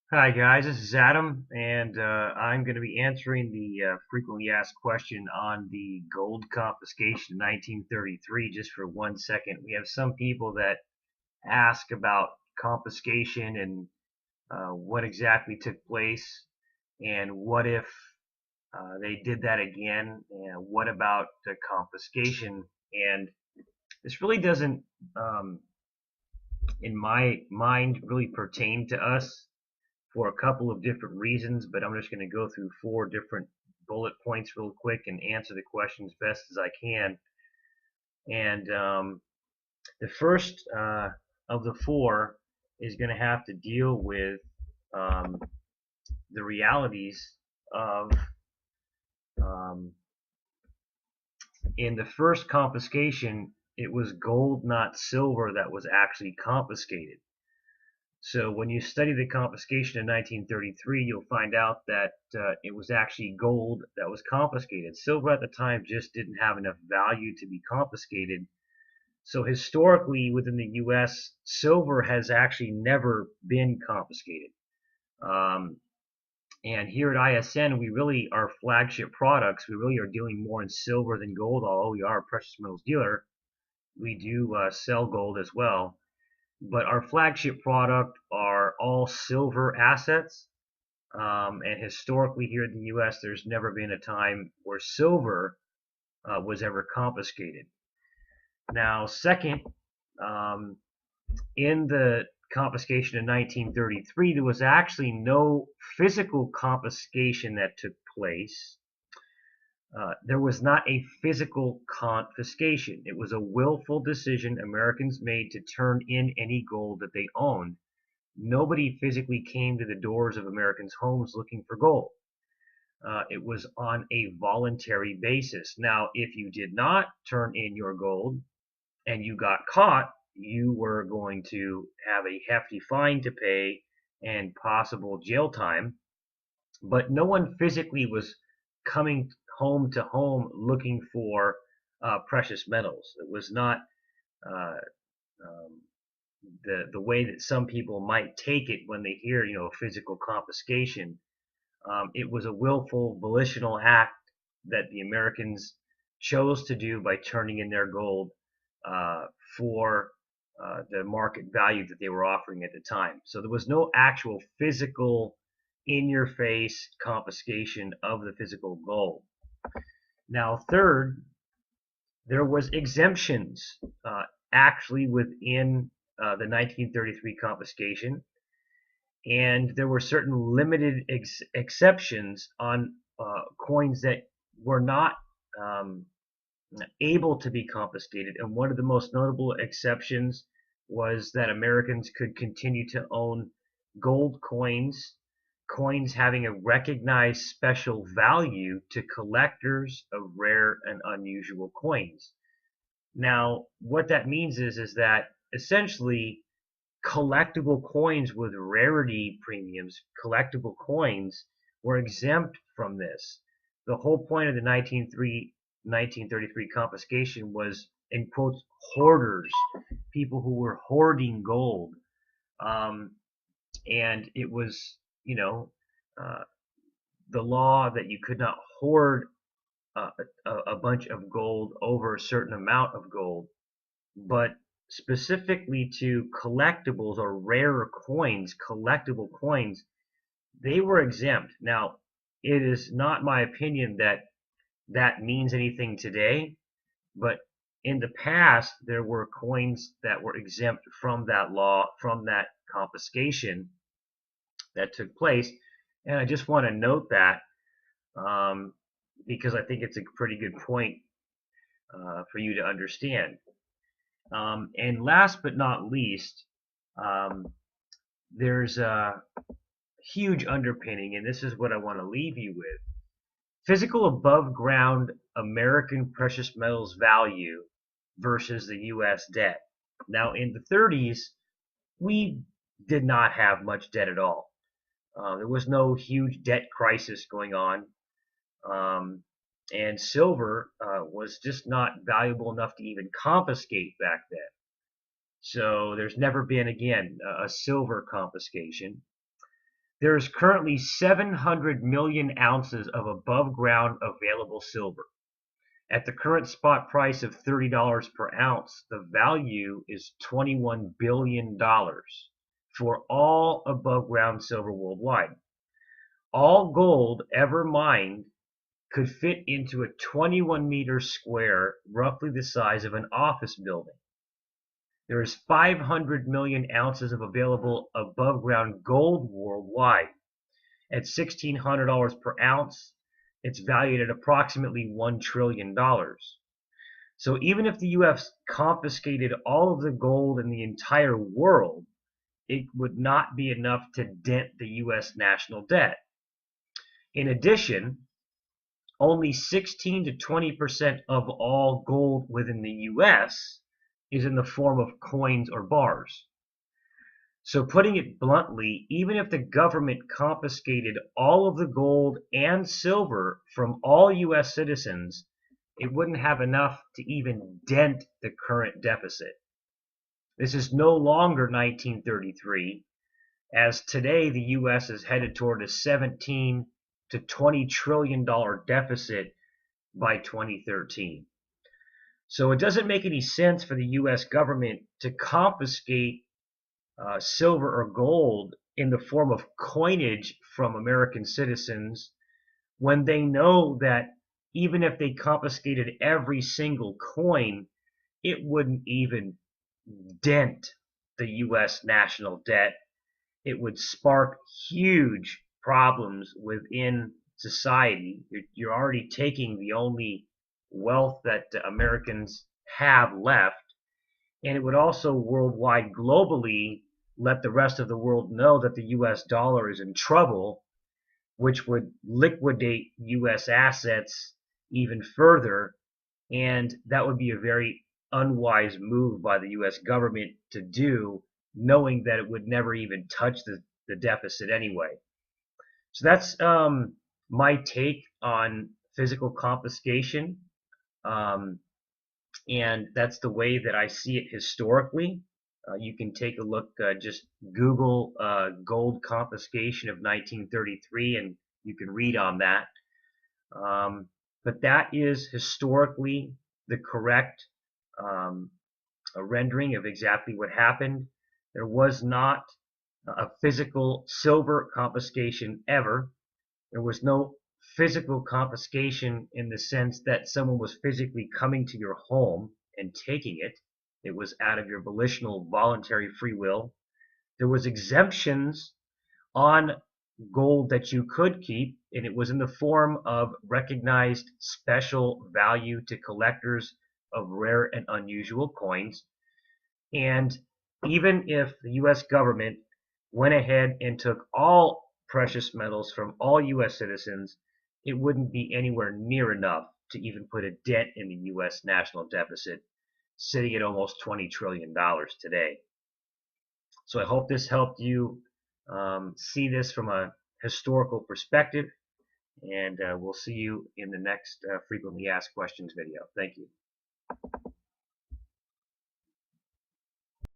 Hi guys, this is Adam, and I'm going to be answering the frequently asked question on the gold confiscation in 1933 just for 1 second. We have some people that ask about confiscation and what exactly took place, and what if they did that again, and what about the confiscation? And this really doesn't, um, in my mind, really pertain to us for a couple of different reasons, but I'm just going to go through four different bullet points real quick and answer the questions best as I can. And the first of the four is going to have to deal with um, the realities of um, in the first confiscation, it was gold, not silver, that was actually confiscated. So when you study the confiscation in 1933, you'll find out that it was actually gold that was confiscated. Silver at the time just didn't have enough value to be confiscated. So historically, within the U.S., silver has actually never been confiscated. Um, and here at ISN, we really, our flagship products, we really are dealing more in silver than gold, although we are a precious metals dealer. We do sell gold as well, but our flagship product are all silver assets. And historically, here in the U.S., there's never been a time where silver was ever confiscated. Now, second, um, in the confiscation in 1933, there was actually no physical confiscation that took place. There was not a physical confiscation. It was a willful decision Americans made to turn in any gold that they owned. Nobody physically came to the doors of Americans' homes looking for gold. It was on a voluntary basis. Now, if you did not turn in your gold and you got caught, you were going to have a hefty fine to pay and possible jail time. But no one physically was coming home to home looking for precious metals. It was not uh, um, the way that some people might take it when they hear, physical confiscation. It was a willful, volitional act that the Americans chose to do by turning in their gold uh, for the market value that they were offering at the time. So there was no actual physical, in your face confiscation of the physical gold. Now, third, there was exemptions actually within the 1933 confiscation, and there were certain limited exceptions on coins that were not um, able to be confiscated. And one of the most notable exceptions was that Americans could continue to own gold coins, coins having a recognized special value to collectors of rare and unusual coins. Now, what that means is that essentially collectible coins with rarity premiums, collectible coins, were exempt from this. The whole point of the 1933 confiscation was, in quotes, hoarders, people who were hoarding gold. Um, and it was, uh, the law that you could not hoard a bunch of gold over a certain amount of gold, but specifically to collectibles or rare coins, collectible coins, they were exempt. Now, it is not my opinion that that means anything today, but in the past, there were coins that were exempt from that law, from that confiscation that took place. And I just want to note that um, because I think it's a pretty good point for you to understand. And last but not least, um, there's a huge underpinning, and this is what I want to leave you with. Physical above ground American precious metals value versus the U.S. debt. Now, in the 30s, we did not have much debt at all. There was no huge debt crisis going on. Um, and silver was just not valuable enough to even confiscate back then. So there's never been, again, a silver confiscation. There is currently 700 million ounces of above ground available silver. At the current spot price of $30 per ounce, the value is $21 billion for all above ground silver worldwide. All gold ever mined could fit into a 21-meter square, roughly the size of an office building. There is 500 million ounces of available above ground gold worldwide. At $1,600 per ounce, it's valued at approximately $1 trillion. So even if the U.S. confiscated all of the gold in the entire world, it would not be enough to dent the U.S. national debt. In addition, only 16 to 20% of all gold within the U.S. is in the form of coins or bars. So putting it bluntly, even if the government confiscated all of the gold and silver from all U.S. citizens, it wouldn't have enough to even dent the current deficit. This is no longer 1933, as today the U.S. is headed toward a 17 to $20 trillion deficit by 2013. So it doesn't make any sense for the U.S. government to confiscate silver or gold in the form of coinage from American citizens when they know that even if they confiscated every single coin, it wouldn't even dent the U.S. national debt. It would spark huge problems within society. You're already taking the only wealth that Americans have left, and it would also worldwide, globally, let the rest of the world know that the U.S. dollar is in trouble, which would liquidate U.S. assets even further, and that would be a very unwise move by the U.S. government to do, knowing that it would never even touch the deficit anyway. So that's my take on physical confiscation, and that's the way that I see it historically. You can take a look, just Google gold confiscation of 1933, and you can read on that. But that is historically the correct rendering of exactly what happened. There was not a physical silver confiscation ever. There was no physical confiscation in the sense that someone was physically coming to your home and taking it. It was out of your volitional, voluntary free will. There was exemptions on gold that you could keep, and it was in the form of recognized special value to collectors of rare and unusual coins. And even if the U.S. government went ahead and took all precious metals from all U.S. citizens, it wouldn't be anywhere near enough to even put a dent in the U.S. national deficit, sitting at almost $20 trillion today. So I hope this helped you see this from a historical perspective, and we'll see you in the next frequently asked questions video. Thank you.